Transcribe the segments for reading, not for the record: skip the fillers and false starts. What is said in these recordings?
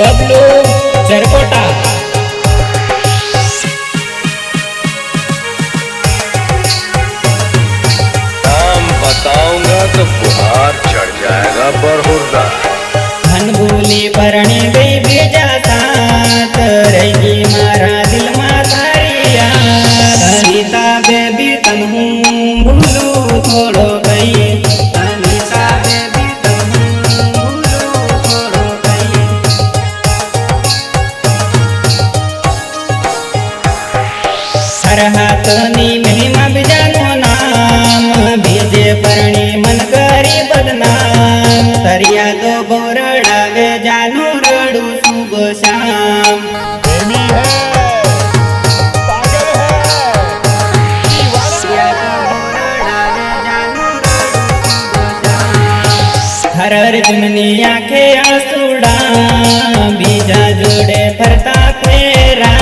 बबलू चरकोटा। नाम बताऊंगा तो बुहार चढ़ जाएगा बरहुरदा। धन भूली परणी गई भेजा साथ रहेगी मारा दिल मा तारी याद। अनिता बेबी तन हूँ भूलू थोड़ो गई। अनिता बेबी तन हूँ भूलू थोड़ो गई। हर हाथ नी महिमा बिजानो नाम बीजे परणी मन करी बदनाम। तरिया तो बोरडावे जानो रडू शुभ शाम। हर अर्जुननी आंखे आंसुड़ा बीजा जोड़े फरता फेरा।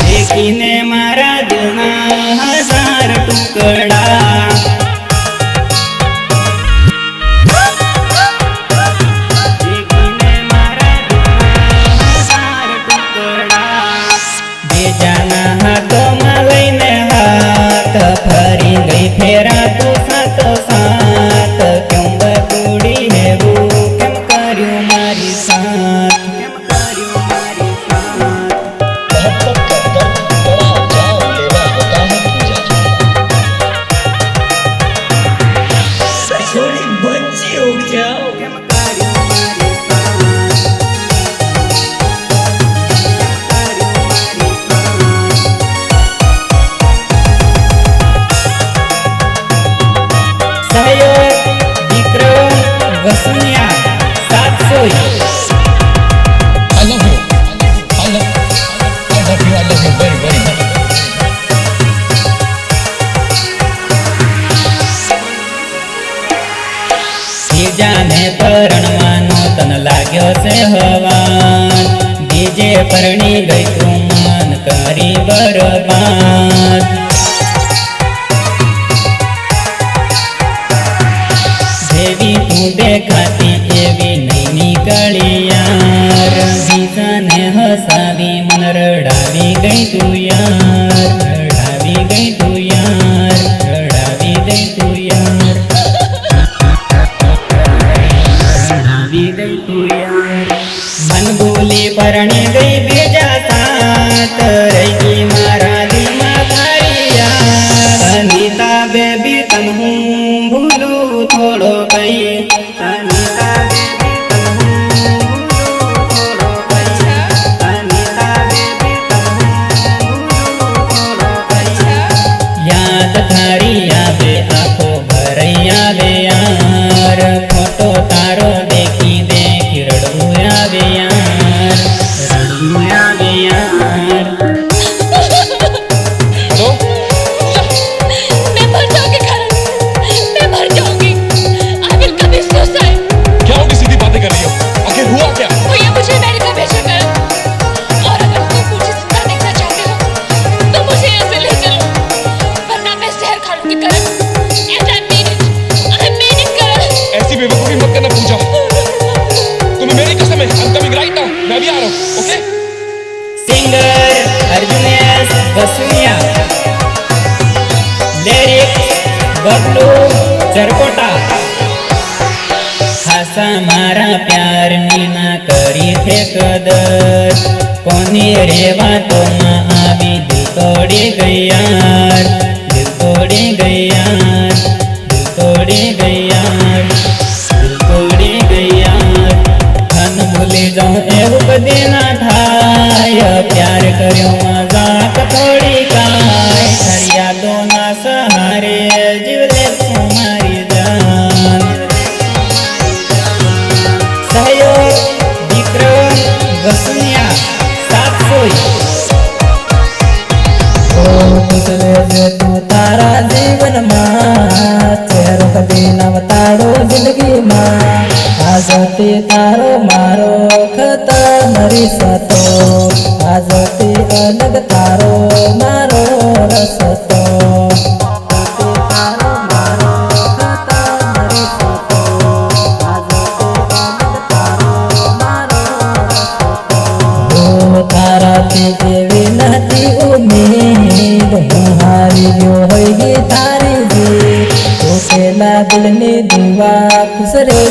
देखीने मारा दिलना हजार टुकड़ा। देखीने मारा दिलना हजार टुकड़ा। बेजाना हाथों में लईने हाथ फरी गई फेरा तू सातो साथ। क्यों बकुड़ी है वो केम कर्યું मारी साथ। केम कर्યું मारी साथ। छोरी बच्ची हो क्या? केम कर्યું मारी साथ। सहयोग Vikram Vasuniya 700। I love you. I love you. I love you very very much. બીજાને પરણવાનો તન લાગ્યો છે હવાન। બીજે પરણી ગઈ તું મન કરી બરબાદ। જેવી તું દેખાતી એવી નહીં નીકળી યાર। બીજાને હસાવી મન રડાવી ગઈ તું યાર। રડાવી ગઈ તું યાર। રડાવી ગઈ તું યાર। रडावी गई तू यार। मन भूली परणी गई भेजा साथ रहेगी मारा दिल मा तारी याद। अनिता बेबी तन हूँ भूलू थोड़ो गई। अनिता बेबी तन हूँ भूलू थोड़ो गई। अनिता बेबी तन हूँ भूलू थोड़ो गई। याद थारी आवे आँखो भरई आवे यार। फोटो तारो देखी देखी रड़ू आवे यार। रड़ू आवे यार। तो मैं मर जाऊंगी करण, मैं मर जाऊंगी। I will commit suicide। क्या होगी सीधी बातें कर रही हो? आखिर हुआ क्या? वो ये मुझे अमेरिका भेजा करण। और अगर तुम मुझे जिंदा देखना चाहते हो तो मुझे ऐसे ले चलो, वरना मैं जहर खा लूंगी करण। And I mean it, I mean it करण। ऐसी बेवकूफी मत करना पूजा। तुम्हें मेरी कसम है। I'm coming right now। मैं भी आ रहा हूँ। Okay? Singer Arjunesh Vasuniya. Lyrics Bablu Charkota. खासा मारा प्यार नी ना करी थे कदर। कोनी रेवा तो ना आवी दिल तोड़ी गई यार। दिल तोड़ी गई यार। दिल तोड़ी गई यार। दिल तोड़ी गई यार। धन भूली जाऊं એવું કદી ના થાય। પ્યાર કર્યો મજાક થોડી કાય। તારી યાદોના સહારે જીવલે તું મારી જાન। સહયોગ વિક્રમ વસુનિયા 700। खुश रहे तू तारा जीवन मां। चेहरो कभी न बताड़ो जिंदगी मां। आजती तारो मारो खतर मरी सतो। आजती अलग तारो मारो रसतो। तारो मारो खतर मरी सतो। आजती अलग तारो मारो रसतो। बुआ खुश रह